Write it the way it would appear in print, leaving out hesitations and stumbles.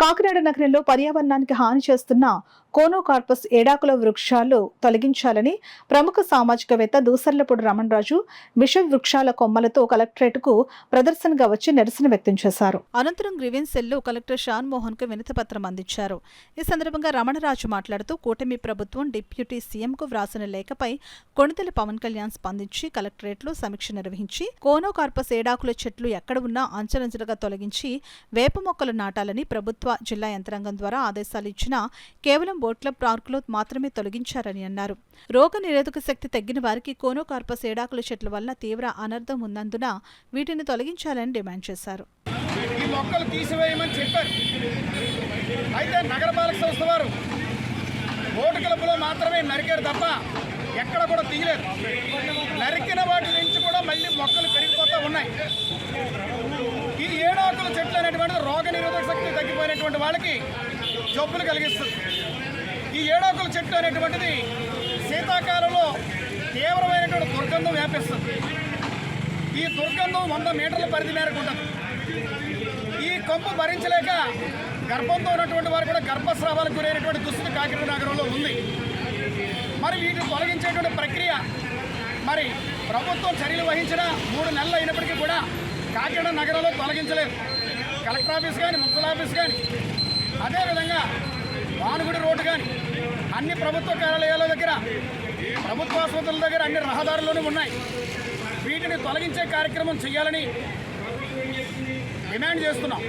కాకినాడ నగరంలో పర్యావరణానికి హాని చేస్తున్న కోనోకార్పస్ ఏడాకుల వృక్షాలు తొలగించాలని ప్రముఖ సామాజికవేత్త దూసర్లపూడి రమణరాజు విష వృక్షాల కొమ్మలతో కలెక్టరేట్కు ప్రదర్శనగా వచ్చి నిరసన వ్యక్తం చేశారు. అనంతరం గ్రీవెన్స్ సెల్లో కలెక్టర్ షాన్ మోహన్ కు వినతి పత్రం అందించారు. ఈ సందర్భంగా రమణరాజు మాట్లాడుతూ కూటమి ప్రభుత్వం డిప్యూటీ సీఎంకు వ్రాసిన లేఖపై కొణిదెల పవన్ కళ్యాణ్ స్పందించి కలెక్టరేట్లో సమీక్ష నిర్వహించి కోనోకార్పస్ ఏడాకుల చెట్లు ఎక్కడ ఉన్నా అంచెలంచెలుగా తొలగించి వేప మొక్కలు నాటాలని ప్రభుత్వ జిల్లా యంత్రాంగం ద్వారా ఆదేశాలు ఇచ్చినా కేవలం బోట్ క్లబ్ పార్కులో మాత్రమే తొలగించారని అన్నారు. రోగ నిరోధక శక్తి తగ్గిన వారికి కోనోకార్పస్ ఏడాకుల చెట్ల వల్ల తీవ్ర అనర్థం ఉన్నందున వీటిని తొలగించాలని డిమాండ్ చేశారు. ఈ మొక్కలు తీసివేయమని చెప్పారు. అయితే నగరపాలక సంస్థ వారు బోట్ క్లబ్లో మాత్రమే నరికారు తప్ప ఎక్కడ కూడా తీయలేదు. నరికిన వాటి నుంచి కూడా మళ్ళీ మొక్కలు పెరిగిపోతూ ఉన్నాయి. ఈ ఏడాకుల చెట్లు అనేటువంటిది రోగ నిరోధక శక్తి తగ్గిపోయినటువంటి వాళ్ళకి జబ్బులు కలిగిస్తుంది. ఈ ఏడాకుల చెట్లు అనేటువంటిది శీతాకాలంలో తీవ్రమైనటువంటి దుర్గంధం వ్యాపిస్తుంది. ఈ దుర్గంధం 100 మీటర్ల పరిధి మేరకు ఉంటుంది. ఈ కంపు భరించలేక గర్భంతో ఉన్నటువంటి వారు కూడా గర్భస్రావాలకు గురైనటువంటి దుస్థితి కాకినాడ నగరంలో ఉంది. మరి వీటిని తొలగించేటువంటి ప్రక్రియ మరి ప్రభుత్వం చర్యలు వహించిన 3 నెలలు అయినప్పటికీ కూడా కాకినాడ నగరంలో తొలగించలేదు. కలెక్టర్ ఆఫీస్ కానీ, మున్సిపల్ ఆఫీస్ కానీ, అదేవిధంగా భానుగుడి రోడ్డు కానీ అన్ని ప్రభుత్వ కార్యాలయాల దగ్గర, ప్రభుత్వ ఆసుపత్రుల దగ్గర అన్ని రహదారుల్లోనూ ఉన్నాయి. వీటిని తొలగించే కార్యక్రమం చేయాలని డిమాండ్ చేస్తున్నాం.